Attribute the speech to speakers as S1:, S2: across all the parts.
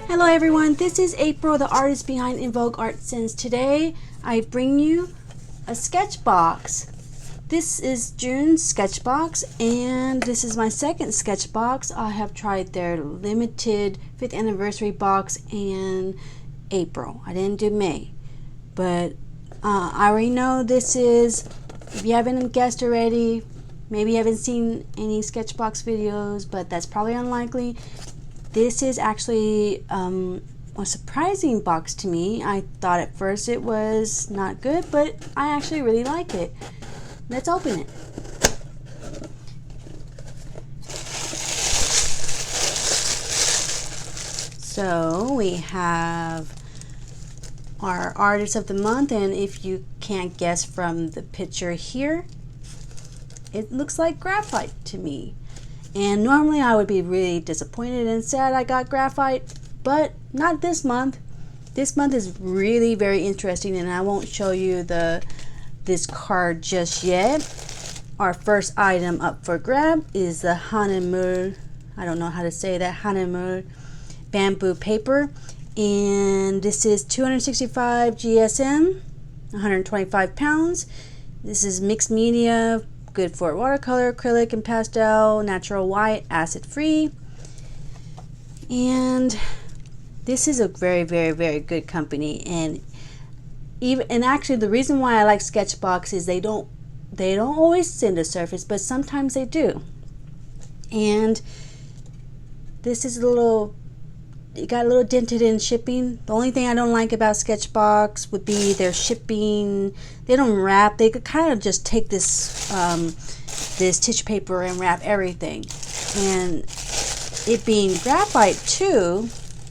S1: Hello everyone, this is April, the artist behind InvokeArtSense. Today I bring you a sketchbox. This is June's sketchbox and this is my second sketchbox. I have tried their limited 5th anniversary box in April. I didn't do May, but I already know this is, if you haven't guessed already, maybe you haven't seen any sketchbox videos, but that's probably unlikely. This is actually a surprising box to me. I thought at first it was not good, but I actually really like it. Let's open it. So we have our artist of the month, and if you can't guess from the picture here, it looks like graphite to me. And normally I would be really disappointed and sad I got graphite, but not this month. This month is really very interesting, and I won't show you this card just yet. Our first item up for grab is the Hahnemuhle, I don't know how to say that, Hahnemuhle bamboo paper. And this is 265 GSM, 125 pounds. This is mixed media, good for watercolor, acrylic, and pastel, natural white, acid free. And this is a very, very, very good company. And actually the reason why I like Sketchbox is they don't always send a surface, but sometimes they do. And this is it got a little dented in shipping. The only thing I don't like about Sketchbox would be their shipping. They don't wrap. They could kind of just take this this tissue paper and wrap everything. And it being graphite too,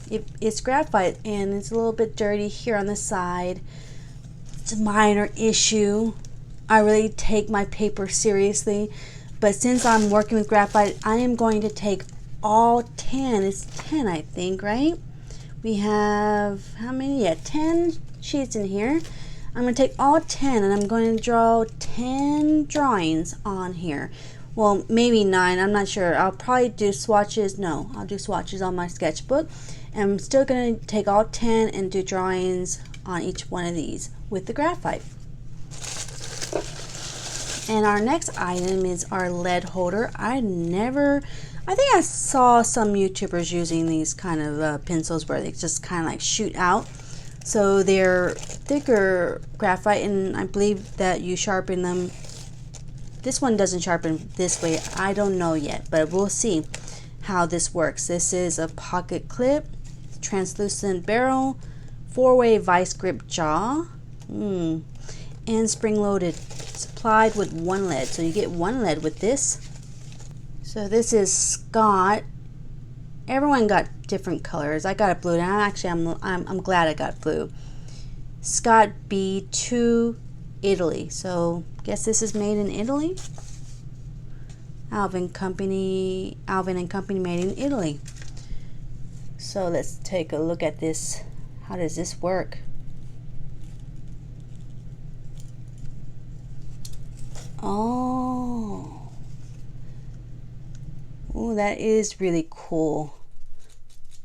S1: it's graphite and it's a little bit dirty here on the side. It's a minor issue. I really take my paper seriously, but since I'm working with graphite, I am going to take all 10. It's 10, I think, right? We have how many? Yeah, 10 sheets in here. I'm going to take all 10 and I'm going to draw 10 drawings on here. Well, maybe 9, I'm not sure. I'll probably do swatches. No, I'll do swatches on my sketchbook. And I'm still going to take all 10 and do drawings on each one of these with the graphite. And our next item is our lead holder. I think I saw some YouTubers using these kind of pencils where they just kind of like shoot out. So they're thicker graphite, and I believe that you sharpen them. This one doesn't sharpen this way. I don't know yet, but we'll see how this works. This is a pocket clip, translucent barrel, 4-way vice grip jaw, and spring-loaded. Supplied with 1 lead. So you get 1 lead with this. So this is Scott. Everyone got different colors. I got a blue, and I'm glad I got blue. Scott B2 Italy. So guess this is made in Italy. Alvin and Company made in Italy. So let's take a look at this. How does this work? Oh, that is really cool.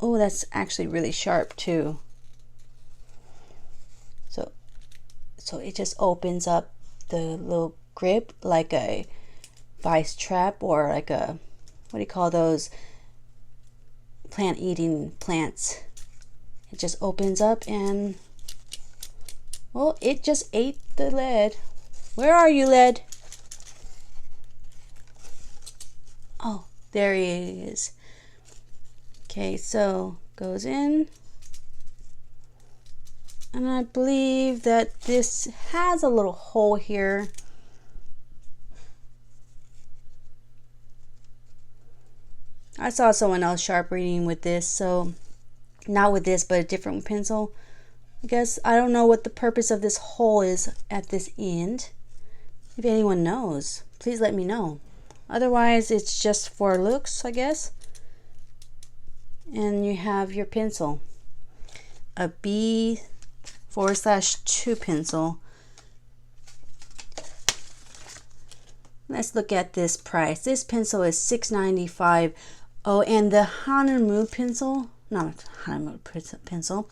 S1: Oh, that's actually really sharp too. So it just opens up the little grip like a vice trap, or like a, what do you call those plant eating plants? It just opens up and, well, it just ate the lead. Where are you, lead? Oh, there he is. Okay, so goes in. And I believe that this has a little hole here. I saw someone else sharp reading with this, so not with this, but a different pencil. I guess I don't know what the purpose of this hole is at this end. If anyone knows, please let me know. Otherwise, it's just for looks, I guess. And you have your pencil, a B/2 pencil. Let's look at this price. This pencil is $6.95. Oh, and the Honeymoon pencil, not Hahnemuhle pencil.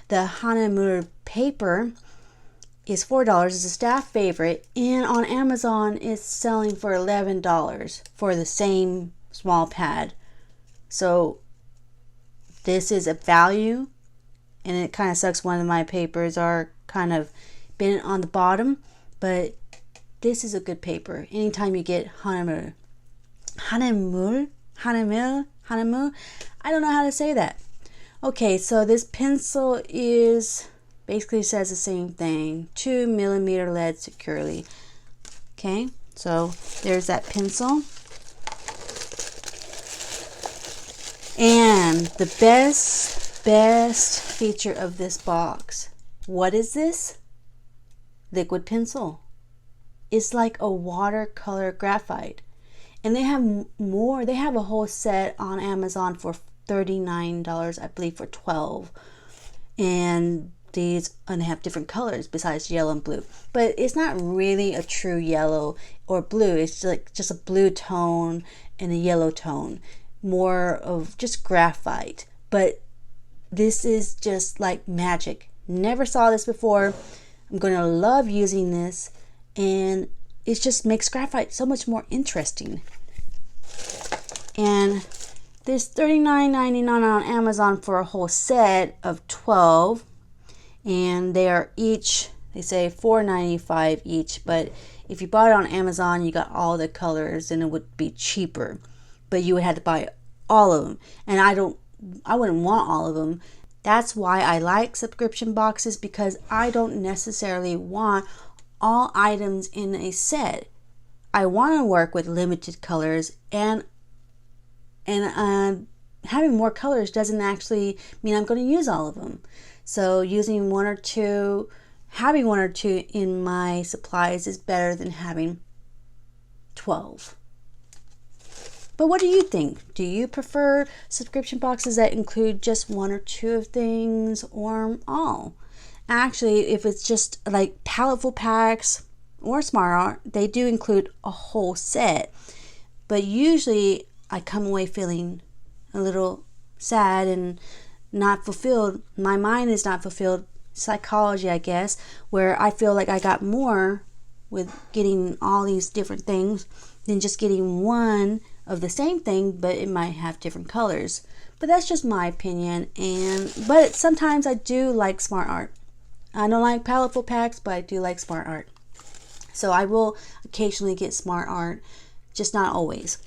S1: The Hahnemuhle paper is $4. It's a staff favorite, and on Amazon it's selling for $11 for the same small pad. So this is a value, and it kind of sucks one of my papers are kind of bent on the bottom, but this is a good paper. Anytime you get Hahnemuhle, I don't know how to say that. Okay, so this pencil is basically says the same thing, 2mm lead securely. Okay, so there's that pencil. And the best feature of this box, what is this? Liquid pencil. It's like a watercolor graphite. And they have more. They have a whole set on Amazon for $39, I believe for 12. And these have different colors besides yellow and blue. But it's not really a true yellow or blue. It's like just a blue tone and a yellow tone. More of just graphite. But this is just like magic. Never saw this before. I'm going to love using this. And it just makes graphite so much more interesting. And this $39.99 on Amazon for a whole set of 12, and they are each, they say $4.95 each, but if you bought it on Amazon, you got all the colors and it would be cheaper, but you would have to buy all of them, and I wouldn't want all of them. That's why I like subscription boxes, because I don't necessarily want all items in a set. I want to work with limited colors, and having more colors doesn't actually mean I'm going to use all of them. So using one or two, having one or two in my supplies is better than having 12. But what do you think? Do you prefer subscription boxes that include just one or two of things, or all? Actually, if it's just like Palettefull packs or Smart Art, they do include a whole set. But usually I come away feeling a little sad and not fulfilled. My mind is not fulfilled. Psychology, I guess, where I feel like I got more with getting all these different things than just getting one of the same thing, but it might have different colors. But that's just my opinion. But sometimes I do like Smart Art. I don't like Palettefull packs, but I do like Smart Art. So I will occasionally get Smart Art, just not always.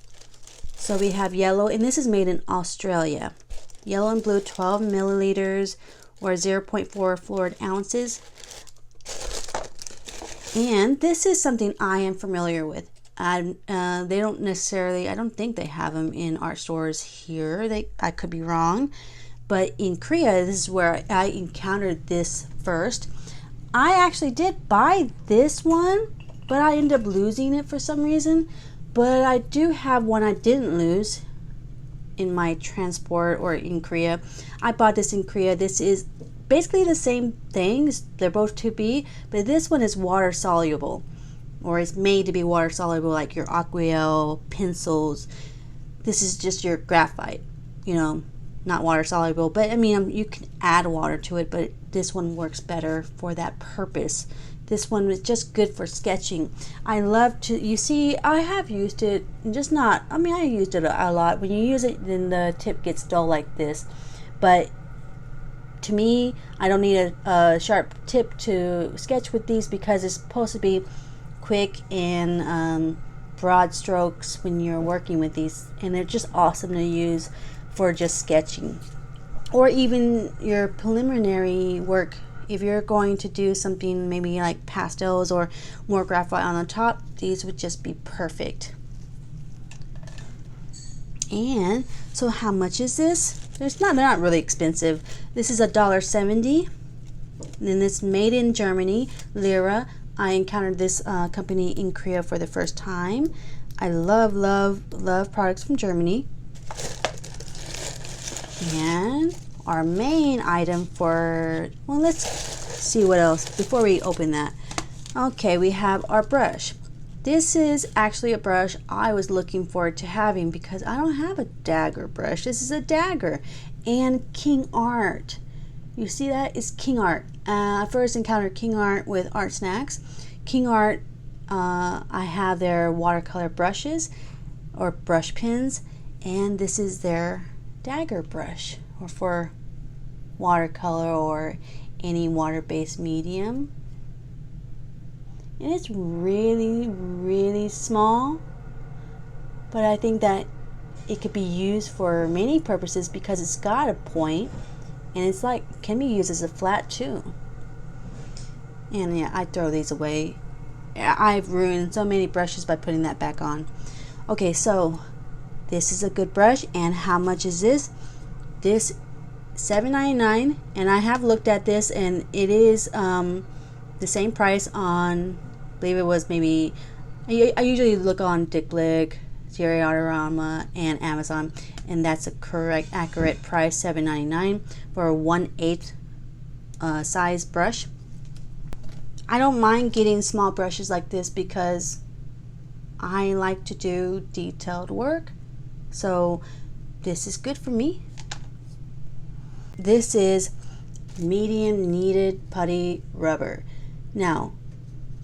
S1: So we have yellow, and this is made in Australia. Yellow and blue, 12 milliliters or 0.4 fluid ounces. And this is something I am familiar with. They don't necessarily, I don't think they have them in art stores here. I could be wrong. But in Korea, this is where I encountered this first. I actually did buy this one, but I ended up losing it for some reason. But I do have one I didn't lose in my transport or in Korea. I bought this in Korea. This is basically the same things. They're both 2B, but this one is water soluble, or is made to be water soluble, like your Aquarelle pencils. This is just your graphite, not water soluble, but I mean, you can add water to it, but this one works better for that purpose. This one is just good for sketching. I love to, you see, I have used it, just not, I mean, I used it a lot. When you use it, then the tip gets dull like this. But to me, I don't need a sharp tip to sketch with these, because it's supposed to be quick and broad strokes when you're working with these. And they're just awesome to use for just sketching. Or even your preliminary work. If you're going to do something maybe like pastels or more graphite on the top, these would just be perfect. And so how much is this? They're not really expensive. This is $1.70. And then it's made in Germany, Lyra. I encountered this company in Korea for the first time. I love products from Germany. And our main item for, well, let's see what else before we open that. Okay, we have our brush. This is actually a brush I was looking forward to having, because I don't have a dagger brush. This is a dagger, and KingArt. You see that? It's KingArt. I first encountered KingArt with Art Snacks. KingArt, I have their watercolor brushes or brush pens, and this is their Dagger Brush, or for watercolor or any water-based medium. And it's really, really small, but I think that it could be used for many purposes because it's got a point, and it's like can be used as a flat too. And yeah, I throw these away. I've ruined so many brushes by putting that back on. Okay, so this is a good brush, and how much is this? This $7.99, and I have looked at this, and it is the same price on, I believe it was maybe, I usually look on Dick Blick, Sierra Artorama, and Amazon, and that's a correct, accurate price, $7.99 for a 1/8 size brush. I don't mind getting small brushes like this because I like to do detailed work, so this is good for me. This is medium kneaded putty rubber. Now,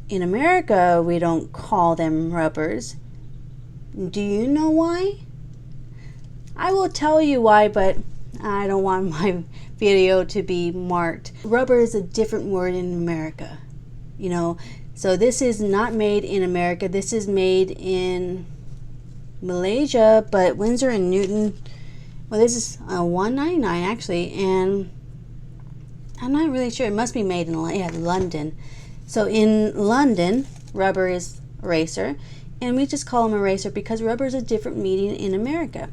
S1: in America, we don't call them rubbers. Do you know why? I will tell you why, but I don't want my video to be marked. Rubber is a different word in America, you know. So this is not made in America. This is made in Malaysia, but Winsor&Newton, well, this is $1.99 actually, and I'm not really sure. It must be made in London. So in London, rubber is eraser, and we just call them eraser because rubber is a different medium in America.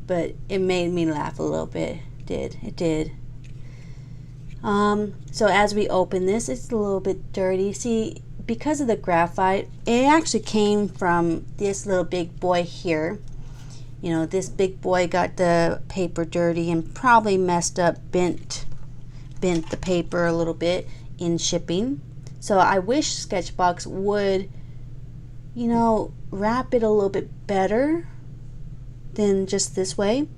S1: But it made me laugh a little bit. It did. So as we open this, it's a little bit dirty. See, because of the graphite, it actually came from this little big boy here. You know, this big boy got the paper dirty and probably messed up, bent the paper a little bit in shipping. So I wish Sketchbox would, you know, wrap it a little bit better than just this way.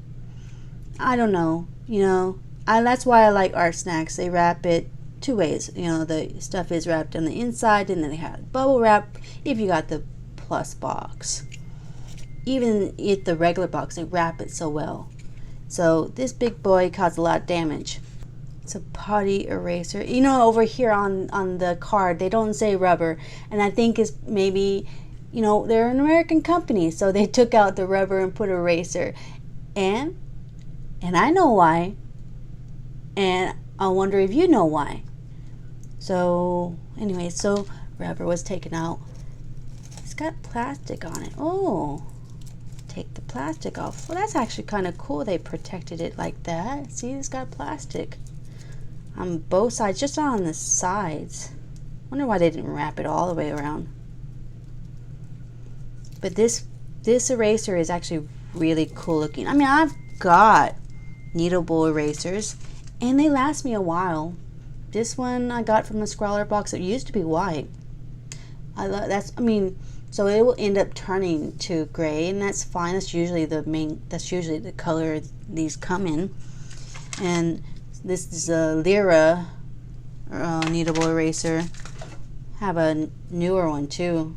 S1: I don't know, you know, that's why I like Art Snacks. They wrap it two ways. You know, the stuff is wrapped on the inside, and then they have bubble wrap if you got the plus box. Even if the regular box, they wrap it so well. So this big boy caused a lot of damage. It's a putty eraser. You know, over here on the card, they don't say rubber, and I think it's maybe, you know, they're an American company, so they took out the rubber and put eraser. And I know why, and I wonder if you know why. So anyway, so rubber was taken out. It's got plastic on it. Oh, take the plastic off. Well, that's actually kind of cool. They protected it like that. See, it's got plastic on both sides, just on the sides. Wonder why they didn't wrap it all the way around. But this eraser is actually really cool looking. I mean, I've got kneadable erasers, and they last me a while. This one I got from the Scrawler box. It used to be white. I love that's. I mean, so it will end up turning to gray, and that's fine. That's usually the color these come in. And this is a Lyra kneadable eraser. Have a newer one too.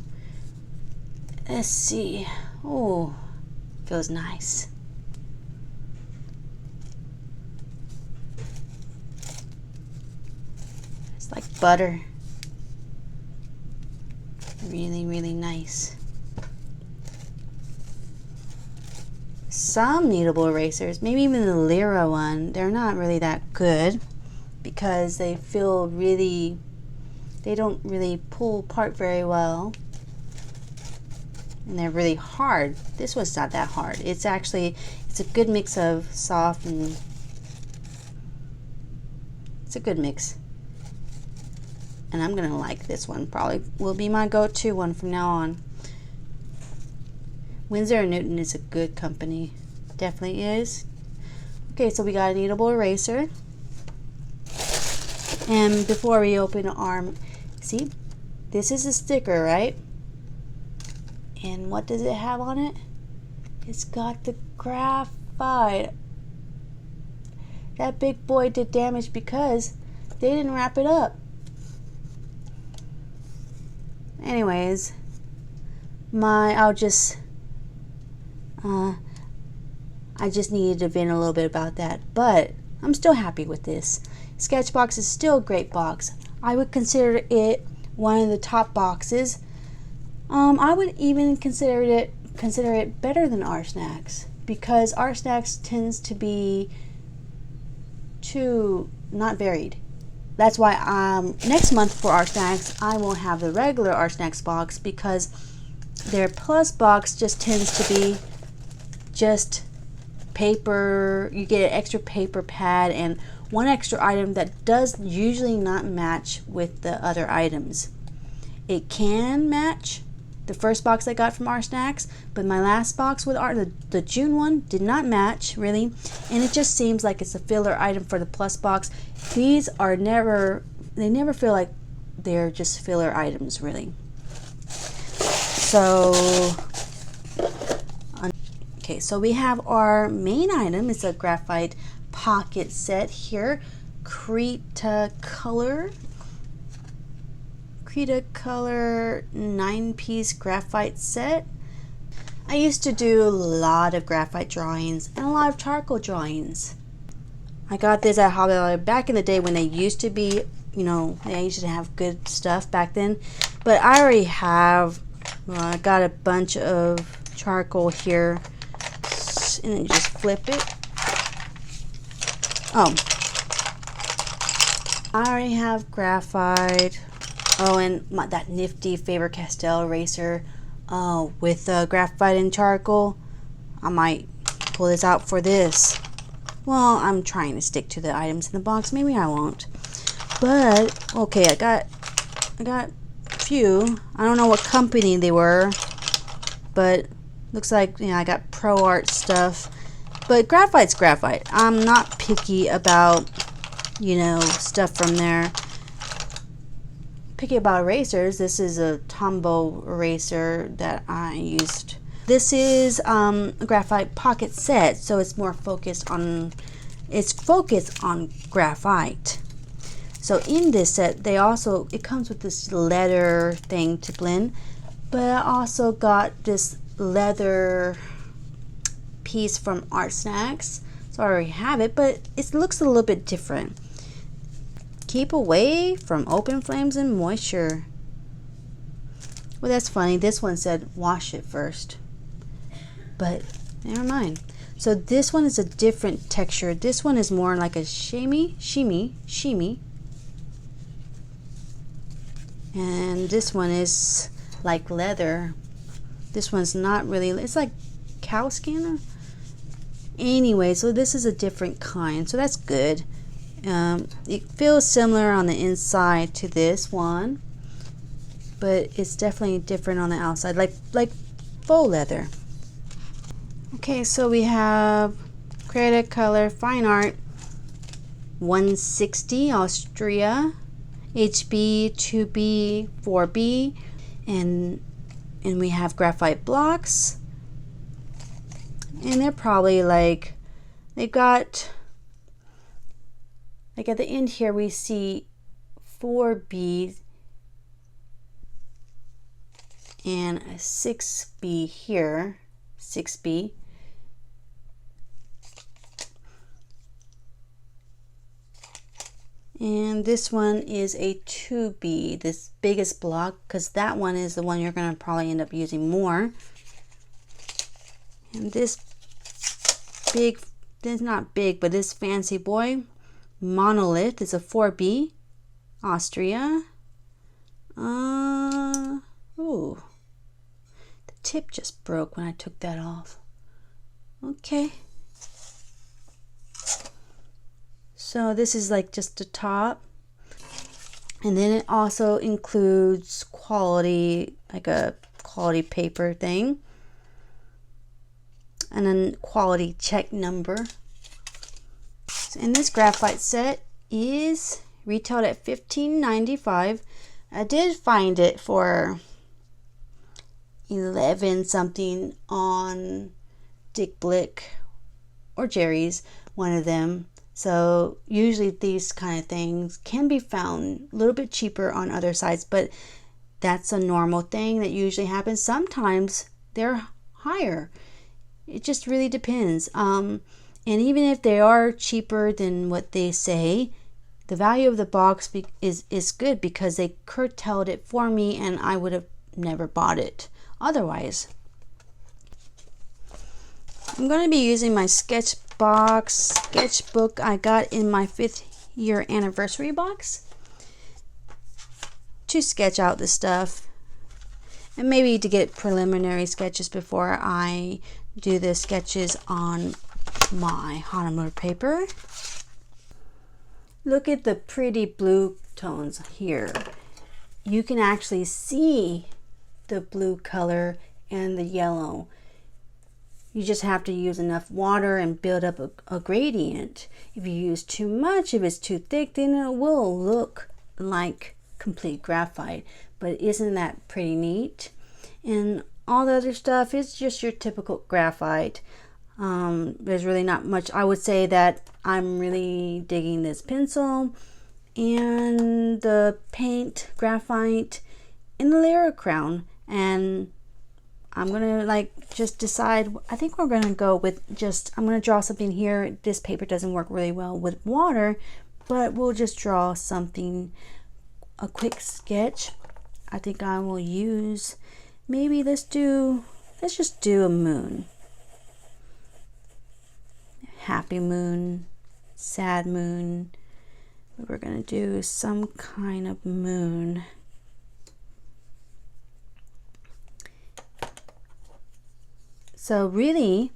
S1: Let's see. Oh, feels nice. It's like butter. Really, really nice. Some kneadable erasers, maybe even the Lyra one, they're not really that good because they feel really, they don't really pull apart very well. And they're really hard. This one's not that hard. It's actually, it's a good mix of soft and, it's a good mix. And I'm gonna like this one. Probably will be my go-to one from now on. Winsor&Newton is a good company. Definitely is. Okay, so we got a kneadable eraser. And before we open the arm, see, this is a sticker, right? And what does it have on it? It's got the graphite. that big boy did damage because they didn't wrap it up. Anyways, I just needed to vent a little bit about that, but I'm still happy with this. Sketchbox is still a great box. I would consider it one of the top boxes. I would even consider it better than Art Snacks, because Art Snacks tends to be too not varied. That's why next month for Art Snacks I will have the regular Art Snacks box, because their plus box just tends to be just paper. You get an extra paper pad and one extra item that does usually not match with the other items. It can match the first box I got from Art Snacks, but my last box with the June one did not match really, and it just seems like it's a filler item for the plus box. These are never feel like they're just filler items really. So okay, so we have our main item. It's a Graphite Pocket Set here, Cretacolor 9-piece graphite set. I used to do a lot of graphite drawings and a lot of charcoal drawings. I got this at Hobby Lobby back in the day when they used to be, they used to have good stuff back then. But I already have, I got a bunch of charcoal here, and then just flip it. Oh, I already have graphite. Oh, and that nifty Faber-Castell eraser with graphite and charcoal. I might pull this out for this. Well, I'm trying to stick to the items in the box. Maybe I won't. But okay, I got a few. I don't know what company they were, but looks like I got Pro Art stuff. But graphite's graphite. I'm not picky about stuff from there. Picky about erasers. This is a Tombow eraser that I used. This is a Graphite Pocket Set, so it's more focused on graphite. So in this set, it comes with this leather thing to blend, but I also got this leather piece from Art Snacks. So I already have it, but it looks a little bit different. Keep away from open flames and moisture. Well, that's funny. This one said wash it first, but never mind. So this one is a different texture. This one is more like a shimmy. And this one is like leather. This one's not really, it's like cow skin. Anyway, so this is a different kind, so that's good. It feels similar on the inside to this one, but it's definitely different on the outside, like faux leather. Okay, so we have Cretacolor Fine Art 160 Austria, HB, 2B, 4B, and we have Graphite Blocks, and they're probably they've got, at the end here we see 4B and a 6B here, 6B. And this one is a 2B, this biggest block, because that one is the one you're going to probably end up using more. And this not big, but this fancy boy, Monolith, is a 4B, Austria. Ooh, the tip just broke when I took that off. Okay. So this is just the top, and then it also includes quality, like a quality paper thing, and then quality check number. And this graphite set is retailed at $15.95. I did find it for $11 something on Dick Blick or Jerry's, one of them. So usually these kind of things can be found a little bit cheaper on other sites, but that's a normal thing that usually happens. Sometimes they're higher. It just really depends. And even if they are cheaper than what they say, the value of the box is good because they curtailed it for me, and I would have never bought it otherwise. I'm going to be using my Sketchbox Sketchbook I got in my 5th year anniversary box to sketch out the stuff, and maybe to get preliminary sketches before I do the sketches on my Hahnemuhle paper. Look at the pretty blue tones here. You can actually see the blue color and the yellow. You just have to use enough water and build up a gradient. If you use too much, if it's too thick, then it will look like complete graphite. But isn't that pretty neat? And all the other stuff is just your typical graphite. There's really not much. I would say that I'm really digging this pencil and the paint graphite and the Lyra crown, and I'm gonna just decide. I think we're gonna go with I'm gonna draw something here. This paper doesn't work really well with water, but we'll just draw something, a quick sketch. I think I will use, maybe let's just do a moon. Happy moon, sad moon. We're gonna do some kind of moon. So really,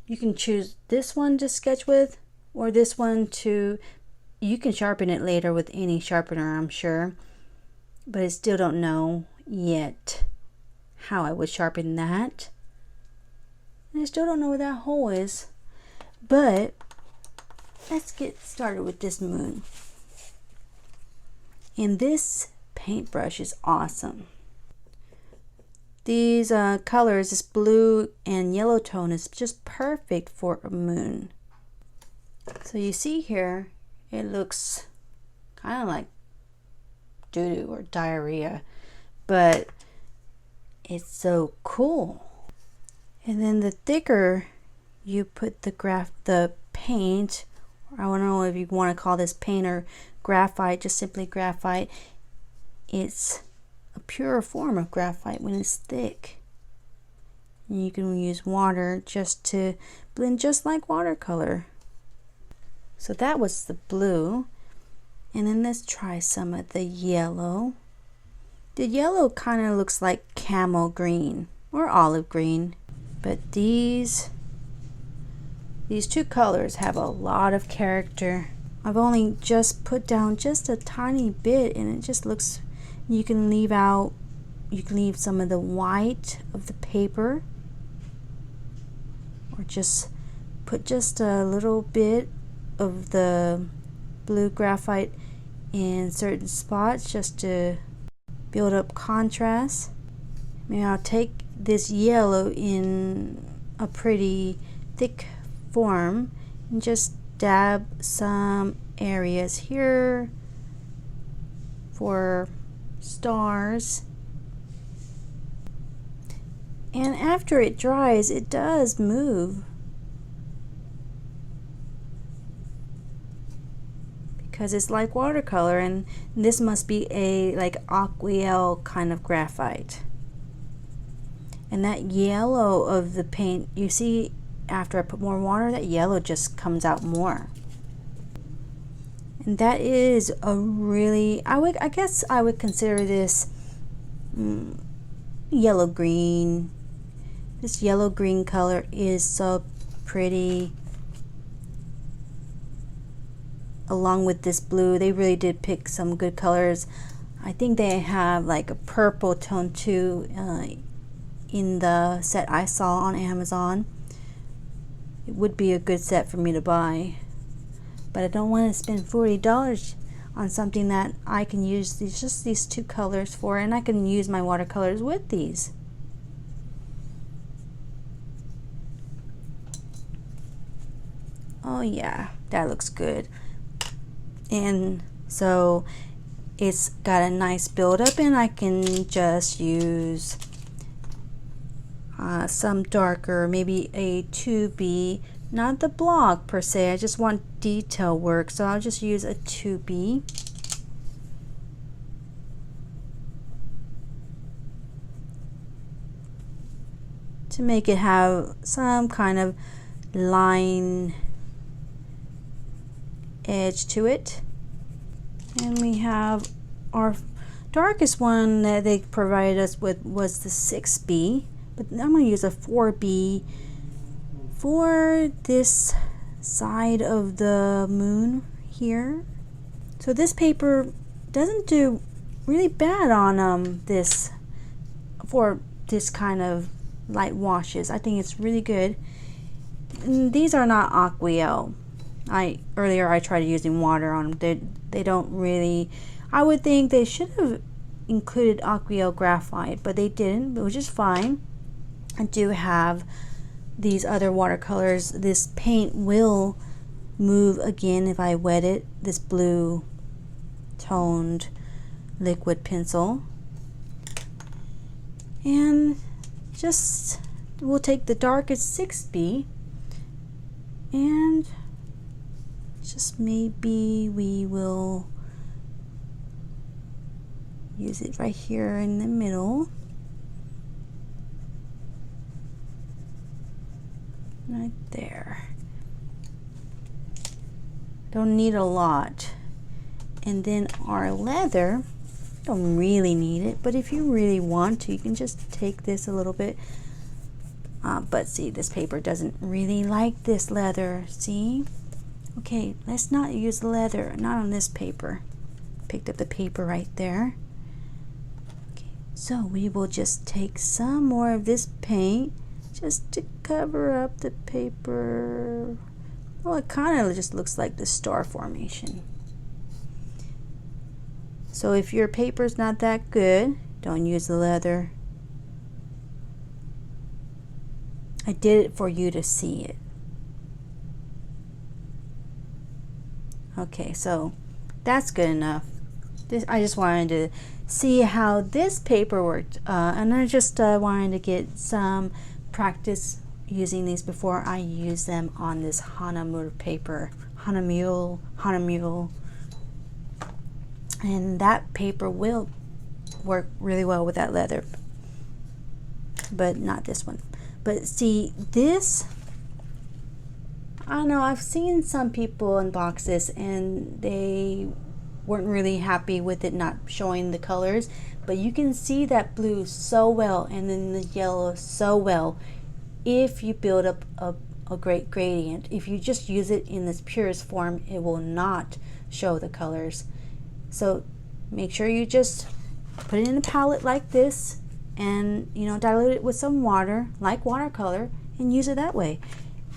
S1: you can choose this one to sketch with, or this one to, you can sharpen it later with any sharpener, I'm sure, but I still don't know yet how I would sharpen that. And I still don't know where that hole is, but let's get started with this moon. And this paintbrush is awesome. These colors, this blue and yellow tone, is just perfect for a moon. So you see here, it looks kind of like doo-doo or diarrhea, but it's so cool. And then the thicker you put the paint, or I don't know if you want to call this paint or graphite, just simply graphite, it's a purer form of graphite when it's thick. And you can use water just to blend just like watercolor. So that was the blue. And then let's try some of the yellow. The yellow kind of looks like camel green or olive green, but these two colors have a lot of character. I've only just put down just a tiny bit, and it just looks, you can leave some of the white of the paper, or just put just a little bit of the blue graphite in certain spots just to build up contrast. Maybe I'll take this yellow in a pretty thick form and just dab some areas here for stars. And after it dries, it does move, because it's like watercolor, and this must be a like aquarelle kind of graphite. And that yellow of the paint, you see, after I put more water, that yellow just comes out more. And that is a really, I guess I would consider this yellow green. This yellow green color is so pretty. Along with this blue, they really did pick some good colors. I think they have like a purple tone too in the set I saw on Amazon. It would be a good set for me to buy, but I don't want to spend $40 on something that I can use just these two colors for, and I can use my watercolors with these. oh yeah, that looks good. And so it's got a nice buildup, and I can just use some darker, maybe a 2B, not the block per se, I just want detail work, so I'll just use a 2B. To make it have some kind of line edge to it. And we have our darkest one that they provided us with was the 6B, but I'm going to use a 4B for this side of the moon here. So this paper doesn't do really bad on this, for this kind of light washes. I think it's really good. And these are not Aquarelle. Earlier I tried using water on them. They don't really, I would think they should have included Aquarelle graphite, but they didn't, which is fine. I do have these other watercolors. This paint will move again if I wet it, this blue toned liquid pencil. And just, we'll take the darkest 6B and just maybe we will use it right here in the middle. Right there. Don't need a lot. And then our leather, don't really need it, but if you really want to, you can just take this a little bit. But see, this paper doesn't really like this leather, see? Okay, let's not use leather, not on this paper. Picked up the paper right there. Okay, so we will just take some more of this paint just to cover up the paper. Well, it kind of just looks like the star formation. So if your paper's not that good, don't use the leather. I did it for you to see it. Okay, so that's good enough. I just wanted to see how this paper worked, and I just wanted to get some practice using these before I use them on this Hahnemuhle paper. Hahnemuhle. And that paper will work really well with that leather, but not this one. But see, this, I don't know, I've seen some people unbox this and they weren't really happy with it not showing the colors, but you can see that blue so well and then the yellow so well if you build up a great gradient. If you just use it in this purest form, it will not show the colors. So make sure you just put it in a palette like this and, you know, dilute it with some water like watercolor and use it that way.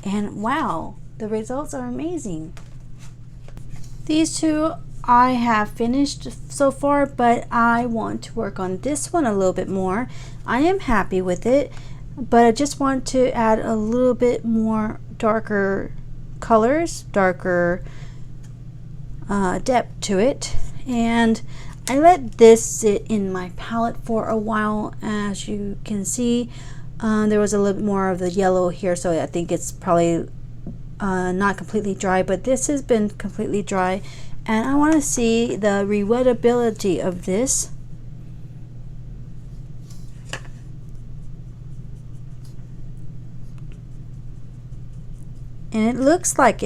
S1: And wow, the results are amazing. These two I have finished so far, but I want to work on this one a little bit more. I am happy with it, but I just want to add a little bit more darker colors, darker depth to it. And I let this sit in my palette for a while. As you can see, there was a little bit more of the yellow here, so I think it's probably not completely dry, but this has been completely dry, and I want to see the rewettability of this. And it looks like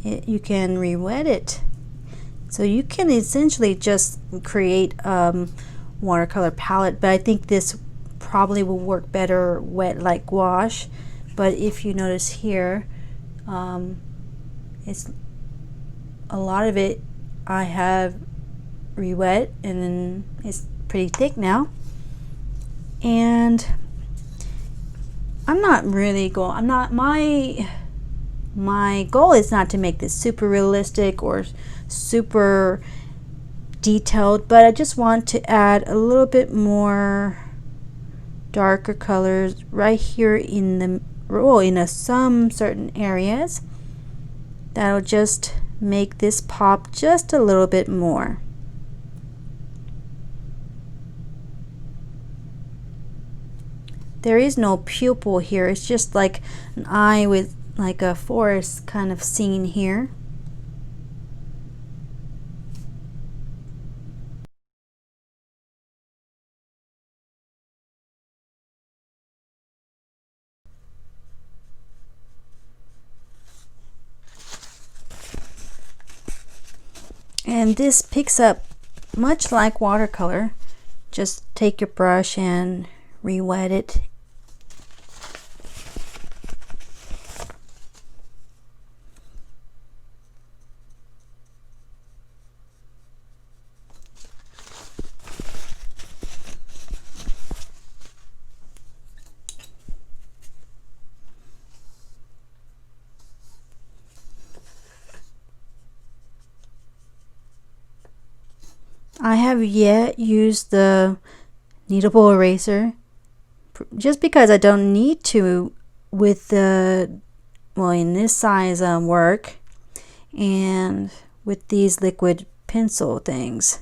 S1: you can re-wet it. So you can essentially just create watercolor palette, but I think this probably will work better wet like gouache. But if you notice here, it's a lot of it I have re-wet, and then it's pretty thick now. And I'm not really my goal is not to make this super realistic or super detailed, but I just want to add a little bit more darker colors right here in the some certain areas. That'll just make this pop just a little bit more. There is no pupil here, it's just like an eye with like a forest kind of scene here. And this picks up much like watercolor. Just take your brush and re-wet it. I have yet used the Kneadable Eraser just because I don't need to with the, well, in this size work and with these liquid pencil things,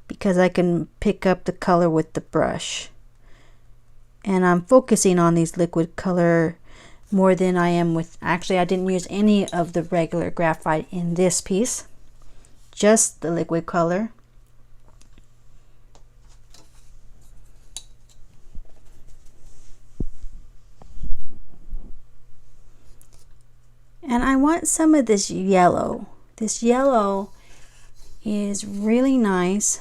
S1: because I can pick up the color with the brush, and I'm focusing on these liquid color more than I am with, actually I didn't use any of the regular graphite in this piece, just the liquid color. And I want some of this yellow. This yellow is really nice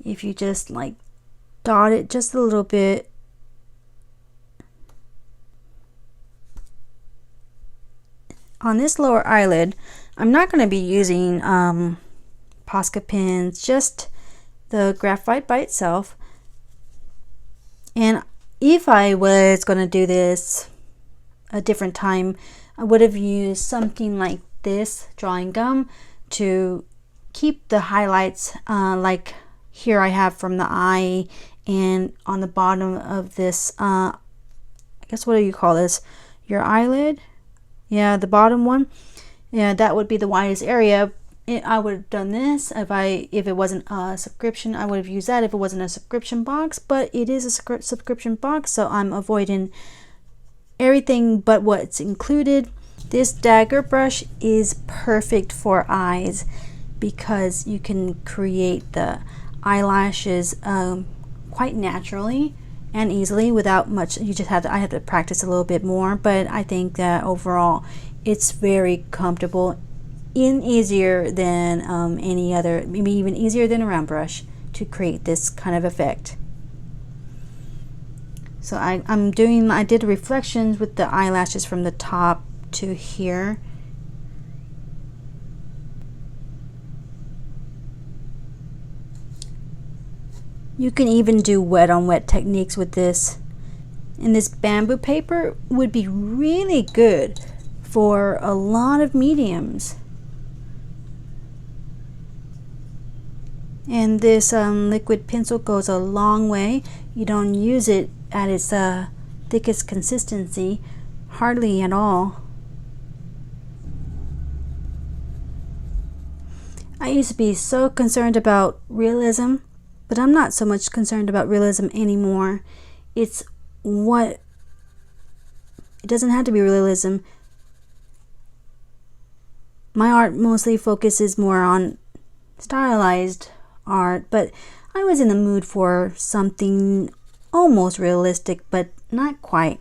S1: if you just like dot it just a little bit. On this lower eyelid, I'm not going to be using Posca pens, just the graphite by itself. And if I was going to do this a different time, I would have used something like this, drawing gum, to keep the highlights like here I have from the eye, and on the bottom of this, I guess, what do you call this? Your eyelid? Yeah, the bottom one. Yeah, that would be the widest area. I would have done this if it wasn't a subscription. I would have used that if it wasn't a subscription box, but it is a subscription box, so I'm avoiding everything but what's included. This Dagger brush is perfect for eyes because you can create the eyelashes quite naturally and easily without much. You just have to, I have to practice a little bit more, but I think that overall it's very comfortable and easier than any other, maybe even easier than a round brush to create this kind of effect. So I did reflections with the eyelashes from the top to here. You can even do wet on wet techniques with this. And this bamboo paper would be really good for a lot of mediums. And this liquid pencil goes a long way. You don't use it at its thickest consistency, hardly at all. I used to be so concerned about realism, but I'm not so much concerned about realism anymore. It doesn't have to be realism. My art mostly focuses more on stylized art, but I was in the mood for something almost realistic, but not quite.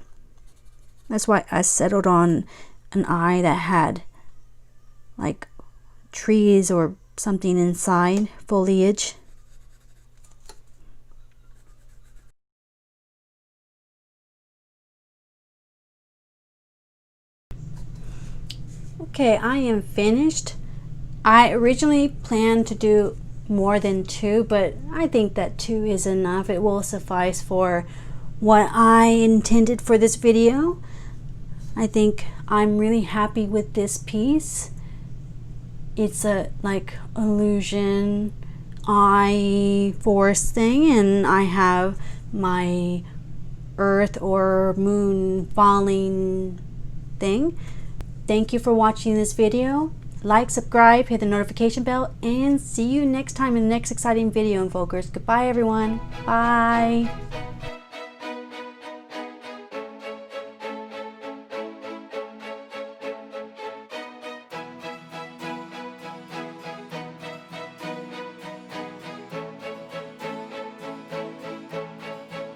S1: That's why I settled on an eye that had like trees or something inside, foliage. Okay, I am finished. I originally planned to do more than 2, but I think that 2 is enough. It will suffice for what I intended for this video. I think I'm really happy with this piece. It's a like illusion eye forest thing, and I have my earth or moon falling thing. Thank you for watching this video. Like, subscribe, hit the notification bell, and see you next time in the next exciting video, Invokers. Goodbye, everyone. Bye.